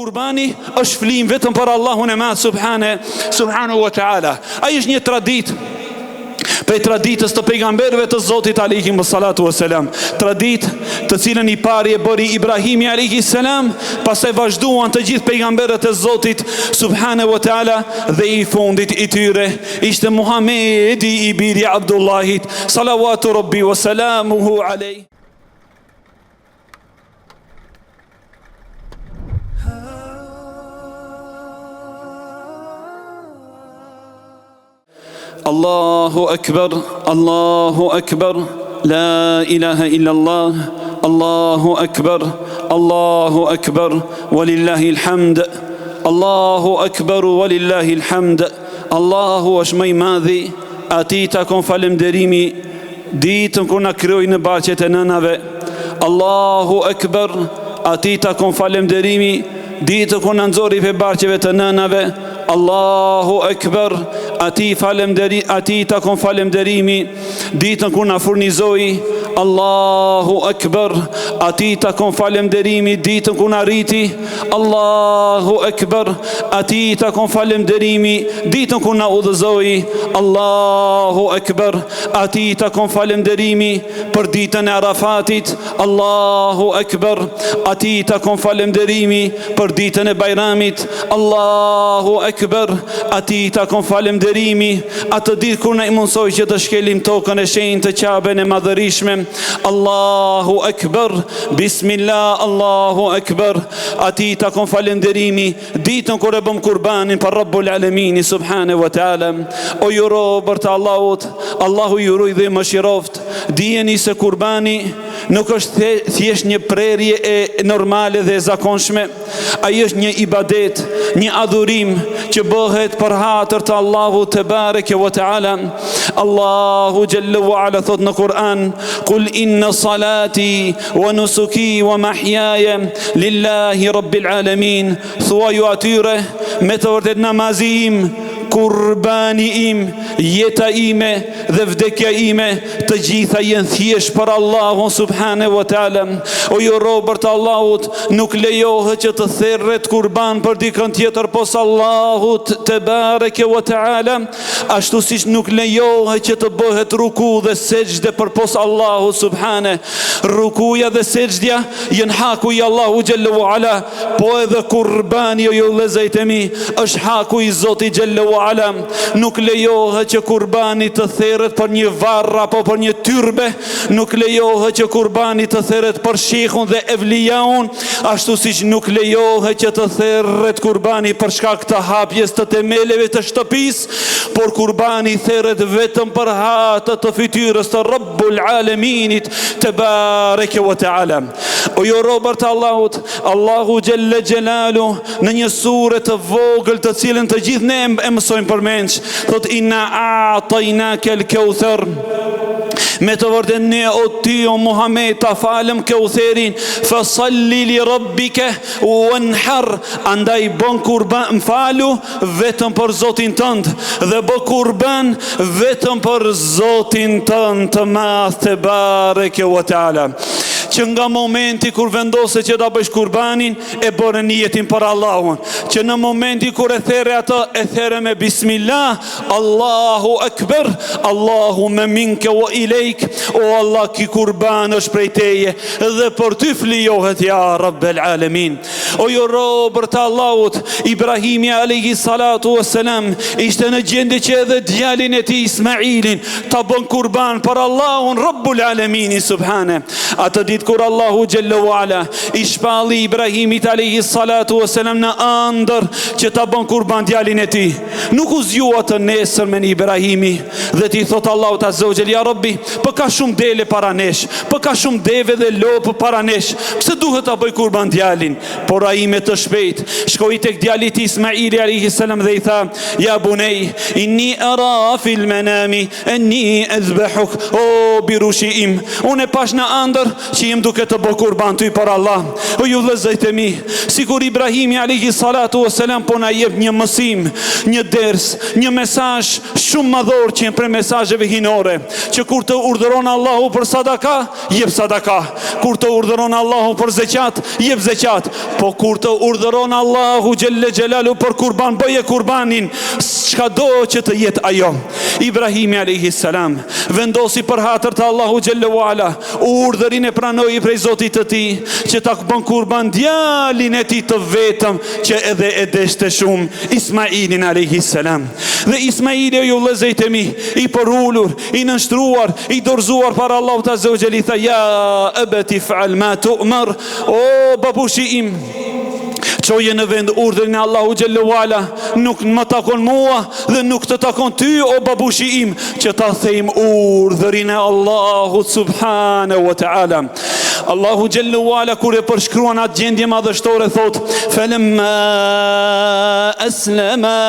kurbani është flim vetëm për Allahun e madh subhanahu wa taala. Ai është një traditë për traditës të pejgamberëve të Zotit alayhimu salatu wassalam, traditë të cilën i pari e bëri Ibrahimi alayhi salam, pastaj vazhduan të gjithë pejgamberët e Zotit subhanahu wa taala, dhe i fundit i tyre ishte Muhamedi i biri Abdullahit, salawatu rabbi wa salamuhu alayhi. Allahu akbar, Allahu akbar, la ilaha illallah, Allahu akbar, Allahu akbar, walillahi alhamd, Allahu akbar, walillahi alhamd. Allahu është më i madhi, atij takon falënderimi ditën kur na krijoi në barqet e nënave. Allahu akbar, atij takon falënderimi ditën kur na nxori pe barqeve të nënave. Allahu akbar, atij takon falënderimi ditën kur na furnizoi. Allahu akbar, atij takon falënderimi ditën kur na rriti. Allahu akbar, atij takon falënderimi ditën kur na udhëzoi. Allahu akbar, atij takon falënderimi për ditën e Arafatit. Allahu akbar, atij takon falënderimi për ditën e Bajramit. Allahu akbar, atij takon falënderimi atë ditë kur na i mundsoi që të shkelim tokën e shenjtë të Ka'ben e madhërishme. Allahu akbar, bismillah, Allahu akbar, atij takon falënderimi ditën kur e bëm kurbanin për Rabbul Alamin subhanahu wa taala. O ju robër të Allahut, Allahu ju ruaj dhe mëshiroft. Dijeni se kurbani nuk është thjesht një prerje e normale dhe e zakonshme. Ai është një ibadet, një adhurim që bëhet për hatër të Allahut te bareke wa taala. Allahu jalla wa ala thot në Kur'an: "Qul inna salati wa nusuki wa mahyaya lillahi rabbil alamin." Thuaju atyre, me të vërtet namazi im, kurbani im, jeta ime dhe vdekja ime, të gjitha janë thjesht për Allahun subhanahu wa taala. O ju robër të Allahut, nuk lejohet që të therret kurban për dikën tjetër pos Allahut te bareke wa taala, ashtu siç nuk lejohet që të bëhet ruku dhe sejdë për pos Allahut subhanahu. Rukuja dhe sejdja janë haku i Allahu xhallahu wa ala, po edhe kurbani, o ju vëllezër të mi, është haku i Zotit xhallahu ala. Nuk lejohet që kurbani të therret për një varr apo për një tyrbe, nuk lejohet që kurbani të therret për shehun dhe evlijaun, ashtu siç nuk lejohet që të therret kurbani për shkak të hapjes të themeleve të shtëpisë, por kurbani therret vetëm për hatë të fytyrës të Rabbul Alaminit te bareke wa taala. O ju robër të Allahut, Allahu xhelle xhelalu në një sure të vogël të cilën të gjithë ne e mësojmë përmendsh, thot: "Inna a'tainaka al-kauthar." Me të vërtetë ne o ty o Muhammed ta falëm Kautherin, fasalli li rabbika wanhar, andaj bën kurban, mfalu vetëm për Zotin tënd dhe bë kurban vetëm për Zotin tënd të madh te bareke wa taala. Që nga momenti kur vendose që ta bësh kurbanin, e bërë niyetin për Allahun, që në momenti kur e therre atë, e therre me bismillah, Allahu akbar, Allahumma minka wa ilejk, o Allah, ki kurban është prej teje dhe për ty flijohet, ja Rabbel Alamin. O ju robër të Allahut, Ibrahimi alayhi salatu wassalam ishte në gjendje që edhe djalin e tij Ismailin ta bën kurban për Allahun Rabbul Alamin subhane. Atë ditë kur Allahu xhallahu ala i shpalli Ibrahimit alayhi salatu wassalam në ëndër që ta bën kurban djalin e tij, nuk u zgjua të nesër me Ibrahimi dhe ti thot Allahu ta zotjel, ja Rabbi, për ka shumë dele para nesh, për ka shumë deve dhe lopë para nesh, pse duhet ta bëj kurban djalin? Por ai me të shpejt shkoi tek djalit Ismaili alayhi salam dhe i tha: ja bunej, inni ara fil manami anni azbahuk, o birushi im, unë pash në ëndër që jem duke të bë kurban ty për Allah. O ju vëllezërit e mi, sikur Ibrahimi alayhi salatu wassalam po na jep një mësim, një ders, një mesazh shumë madhor që janë për mesazheve hinore, që kur të urdhëron Allahu për sadaka, jep sadaka. Kur të urdhëron Allahu për zeqat, jep zeqat. Po kur të urdhëron Allahu xhelle xhelalu për kurban, bëje kurbanin, çka do që të jetë ajo. Ibrahimi alayhi salam vendosi për hatër të Allahu xhelle wala, urdhërin e pranoi prej Zotit të tij që ta bën kurban djalin e tij të vetëm që edhe e deshte shumë, Ismailin alayhi salam. Dhe Ismaili, ju vëllezërit e mi, i porulur, i nënshtruar, i dorëzuar para Allahut azza wa jalla, tha ja abati fa'al ma tu'mar, o babushi im, çoje në vend urdhrin e Allahu xhallahu ala, nuk më takon mua dhe nuk të takon ty o babushi im, që ta thejm urdhrin e Allahut subhanahu wa ta'ala. Allahu xhallahu ala kur e përshkruan atë gjendje madhështore thot: "Falamma aslama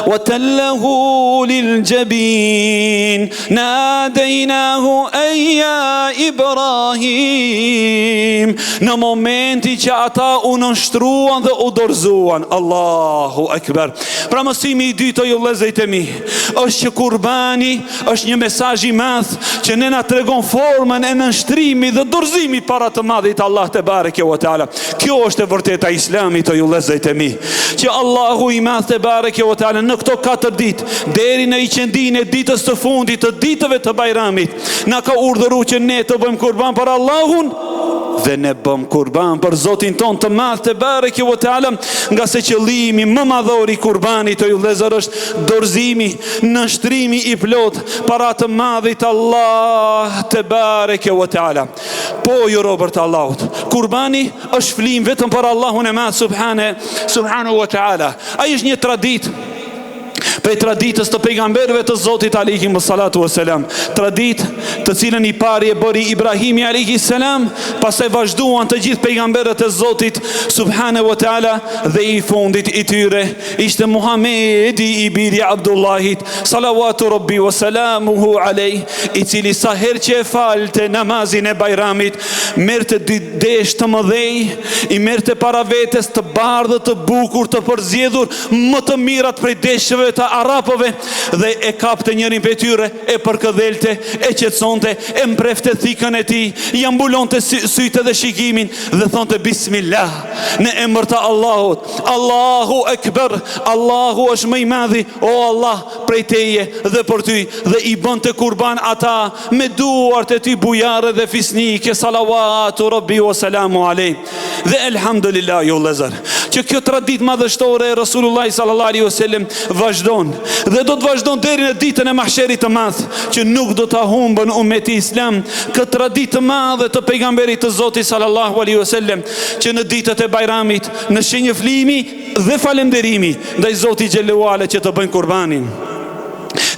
wa tallahu lil jabin nadaynahu ay ya Ibrahim." Në momenti që ata u nënshtruan dhe u dorëzuan, Allahu akbar. Pra mësimi i dytë, ju vëllezërit e mi, është që kurbani është një mesazh i madh që ne na tregon formën e nënshtrimit dhe dorëzimit para të madhit Allah te bareke ve teala. Kjo është e vërteta e Islamit, ju vëllezërit e mi, që Allahu i madh te bareke ve teala në këto 4 ditë deri në iqendinë e ditës së fundit të ditëve të Bajramit na ka urdhëruar që ne të bëjmë kurban për Allahun dhe ne bëm kurban për Zotin ton të madh te bareke ve teala, nga se qëllimi më madhor i kurbanit, ju vëllezër, është dorëzimi, nënshtrimi i plot para të madhit Allah te bareke ve teala. Po ju robërt Allahut, kurbani është flim vetëm për Allahun e madh subhanahu wa taala. Ai është një traditë prej traditës të pejgamberëve të Zotit alayhimu salatu wassalam, traditë të cilën i pari e bëri Ibrahimi alayhi salam, pastaj vazhduan të gjithë pejgamberët e Zotit subhanahu wa taala, dhe i fundit i tyre ishte Muhamedi i biri Abdullahit salawatu rabbi wa salamuhu alayh, i cili sa herë që e falte namazin e Bajramit merrte dy desh të mëdhej, i merrte para vetes të bardhë, të bukur, të përzgjedhur, më të mirat prej deshëve të arapëve, dhe e kapte njërin prej tyre, e përkëdhelte, e qetësonte, e mprefte thikën e tij, i ambulonte sytë dhe shikimin dhe thonte bismillah, në emër të Allahut, Allahu akbar, Allahu është më i madhi, o Allah, prej teje dhe për ty, dhe i bënte kurban ata me duart e tij bujare dhe fisnike, salawatu rabbi wa salamu alayh. Dhe elhamdulillah, ju vëllezër, që kjo traditë madhështore e Rasulullah sallallahu alaihi wasallam vazhdon dhe do të vazhdon deri në ditën e mahsherit të madh, që nuk do ta humbën ummeti islam këtë traditë të madhe të pejgamberit të Zotit sallallahu alaihi wasallam, që në ditët e Bajramit, në shenjë flimi dhe falënderimi ndaj Zotit xhallahu ala, që të bëjnë kurbanin.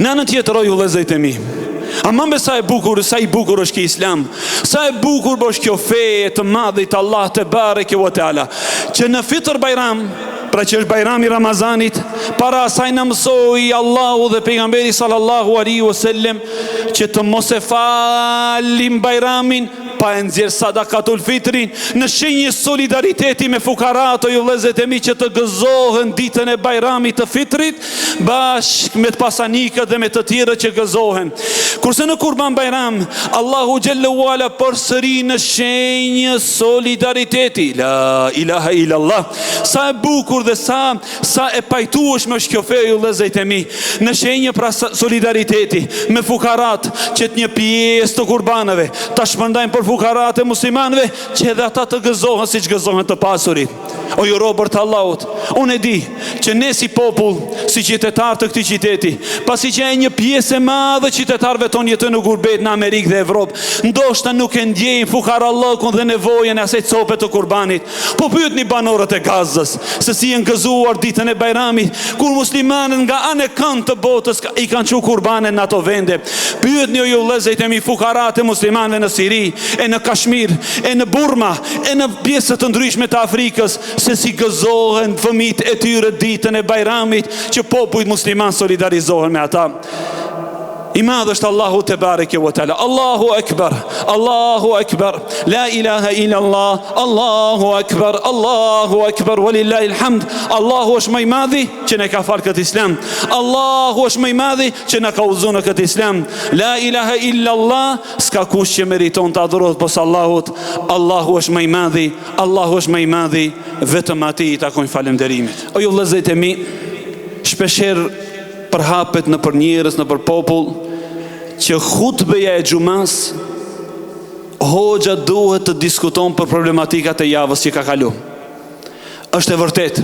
Në anën tjetër, ju vëllezërit e mi, amambe sa i bukur është kjo islam, sa e bukur është kjo fe të madhit Allah te bareke ve teala, që në Fitr Bajram, pra që është Bajrami Ramazanit, para asaj na mësoi Allahu dhe pejgamberi sallallahu alaihi wasallam që të mos e falim Bajramin pa e nxjerr sadakatul fitrin, në shenjë solidariteti me fukarat, ju vëllezërit e mi, që të gëzohen ditën e Bajramit të Fitrit bashkë me të pasanikët dhe me të tjerët që gëzohen. Kurse në Kurban Bajram, Allahu xhallahu ala përsëri në shenjë solidariteti. La ilaha illallah. Sa e bukur dhe sa e pajtueshme është kjo fe, ju vëllezërit e mi, në shenjë pra solidariteti me fukarat, që të një pjesë të kurbanëve ta shpërndajnë për fukarat e muslimanëve, që edhe ata të gëzohen siç gëzohen të pasurit. O ju robërt Allahut, unë e di që ne si popull, si qytetar të këtij qyteti, pasi që e një pjesë e madhe qytetarëve tonë jetojnë në gurbet në Amerikë dhe Evropë, ndoshta nuk e ndjejnë fukarallëkun dhe nevojën e asaj cope të kurbanit. Po pyetni banorët e Gazës se si janë gëzuar ditën e Bajramit, kur muslimanët nga anë e kënd të botës i kanë çu kurbanen në ato vende. Pyetni ju vëllezërit e mi fukarat e muslimanëve në Siri, e në Kashmir, e në Burma, e në pjesë të ndryshme të Afrikës, se si gëzohen fëmijët e tyre ditën e Bajramit, që popujt musliman solidarizohen me ata. I madh është Allahu te bareke ve teala. Allahu akbar, Allahu akbar, la ilaha illa Allah, Allahu akbar, walillahi alhamd. Allahu është më i madhi që ne ka fal këtë Islam. Allahu është më i madhi që na ka udhëzuar në këtë Islam. La ilaha illa Allah, s'ka kush që meriton të adhurohet posa Allahut. Allahu është më i madhi, Allahu është më i madhi, vetëm atij i takojnë falënderimit. O ju vëllezërit e mi, shpeshherë përhapet në për njerëz, në për popull, që hutbeja e xhumas hoxha duhet të diskuton për problematikat e javës që ka kalu. Është e vërtet.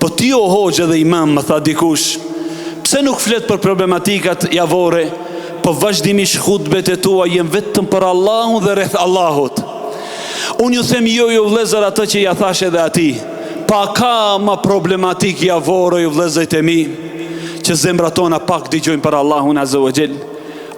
Po ti o hoxha dhe imam, më tha dikush, pse nuk flet për problematikat javore, po vazhdimisht hutbet e tua jem vetëm për Allahun dhe rreth Allahut. Unë ju them jo vëllezër atë që ja thash edhe atij. Pa ka ma problematik javore ju vëllezërit e mi, që zemrat tona pak dëgjojnë për Allahun Azza wa Jall.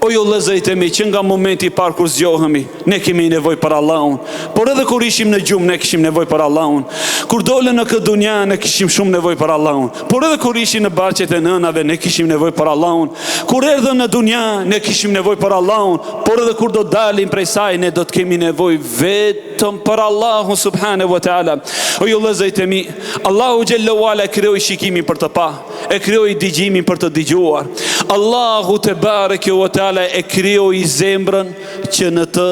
O ju vëllezërit e mi, që nga momenti i parë kur zgjohemi, ne kemi nevojë për Allahun. Por edhe kur ishim në gjumë, ne kishim nevojë për Allahun. Kur dolën në këtë dunja, ne kishim shumë nevojë për Allahun. Por edhe kur ishim në barqet e nënave, ne kishim nevojë për Allahun. Kur erdhëm në dunja, ne kishim nevojë për Allahun. Por edhe kur do dalim prej saj, ne do të kemi nevojë vetëm për Allahun subhanahu wa taala. O ju vëllezërit e mi, Allahu xhallahu ala krijoi shikimin për të pa, e krijoi dëgjimin për të dëgjuar. Allahu te bareke wa taala e krijoi zemrën që në të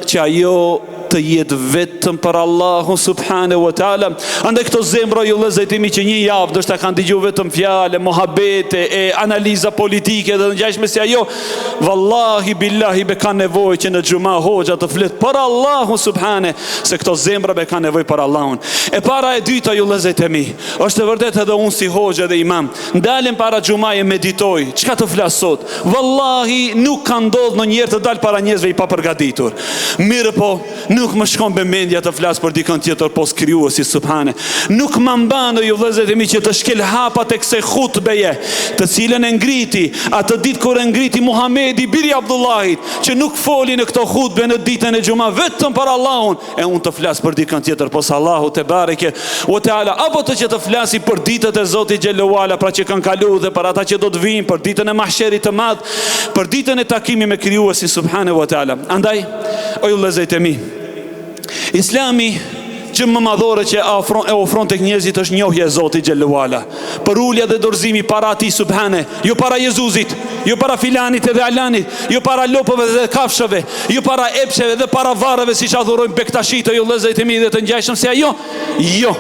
që ajo të jetë vetëm për Allahun subhanahu wa taala. Andaj këto zemra ju vëllezërit e mi që një javë do të kanë dëgjuar vetëm fjalë, mohabete e analiza politike dhe ngjashme si ajo, wallahi billahi be kanë nevojë që në xhuma hoxha të flet për Allahun subhane, se këto zemra be kanë nevojë për Allahun. E para e dyta ju vëllezërit e mi, është e vërtetë edhe unë si hoxha dhe imam, ndalem para xhumaje meditoj, çka të flas sot. Wallahi nuk ka ndodhur ndonjëherë të dal para njerëzve i papërgatitur. Mirë po, nuk më shkon me mendja të flas për dikën tjetër pos krijuesit subhane. Nuk më mban ju vëllezërit e mi që të shkel hapa tek se hutbeje, të cilën e ngriti atë ditë kur e ngriti Muhamedi biri Abdullahit, që nuk foli në këto hutbe në ditën e xumë vetëm për Allahun, e unë të flas për dikën tjetër pos Allahut te bareke u teala, apo të që të flasi për ditët e Zotit xhallahu ala, pra që kanë kaluar dhe për ata që do të vinë, për ditën e mahsherit të madh, për ditën e takimit me krijuesin subhanahu wa taala. Andaj o ju vëllezërit e mi, Islami që më madhore që e ofron tek njerëzit është njohja e Zotit xhallahu ala, për ulja dhe dorëzimi para atij subhane, jo para Jezusit, jo para filanit edhe alanit, jo para lopëve dhe kafshëve, jo para epsheve dhe para varreve siç adhurojnë bektashit o ju vëllezërit e mi dhe të ngjashëm se ajo, jo,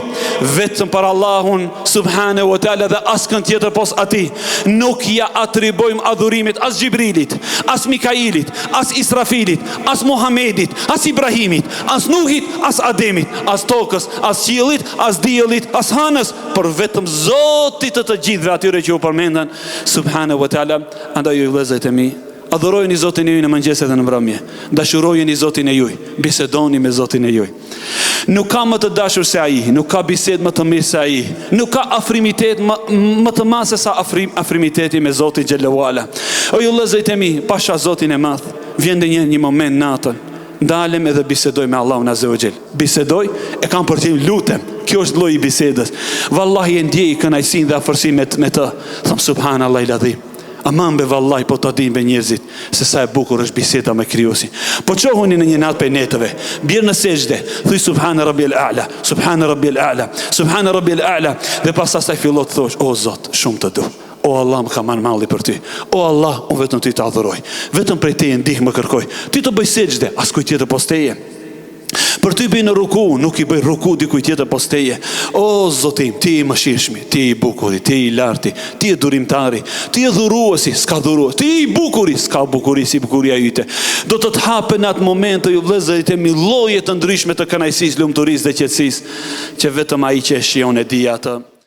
vetëm për Allahun subhanahu wa taala dhe askën tjetër pos atij. Nuk ja atribojmë adhurimit as Xhibrilit, as Mikailit, as Israfilit, as Muhamedit, as Ibrahimit, as Nuhit, as Ademit, as tokës, as qiellit, as diellit, as hanës, por vetëm Zotit të gjithëve atyre që u përmendën subhanahu wa taala. Andaj ju vëllezërit e mi, adhurojeni Zotin e juaj në mëngjes edhe në mbrëmje. Dashurojeni Zotin e juaj, bisedoni me Zotin e juaj. Nuk ka më të dashur se ai, nuk ka bisedë më të mirë se ai, nuk ka afrimitet më të madh se sa afrimiteti me Zotin xhallahu ala. O ju vëllezërit e mi, pasha Zotin e madh, vjen një moment natën, ndalem edhe bisedoj me Allahun Azza wa Jall. Bisedoj, e kam për tim, lutem. Kjo është lloji i bisedës. Wallahi e ndjej kënaqësinë dhe afërsinë me të. Tham subhanallahi ladhim. Aman be vallahi po të dinë be njerëzit se sa e bukur është biseda me krijuesin. Po çohuni në një natë pe netëve, bjerë në sejdë, thuj subhana rabbiyal a'la, subhana rabbiyal a'la, subhana rabbiyal a'la, dhe pastaj fillon të thosh, o Zot, shumë të du. O Allah, më ka marrë malli për ty. O Allah, unë vetëm ty të adhuroj. Vetëm prej teje ndihmë më kërkoj. Ty të bëj sejdë, as kujt tjetër pos teje. Për ty bëj në ruku, nuk i bëj ruku dikujt tjetër pos teje. O Zotim, ti i mëshirshmi, ti i bukuri, ti i larti, ti i durimtari, ti i dhuruesi, s'ka dhurues, ti i bukuri, s'ka bukuri si bukuria yte. Do të të hapen në atë moment ju vëllezërit e mi lloje të ndryshme të kënaqësisë, lumturisë dhe qetësisë, që vetëm ai që e shijon e di atë.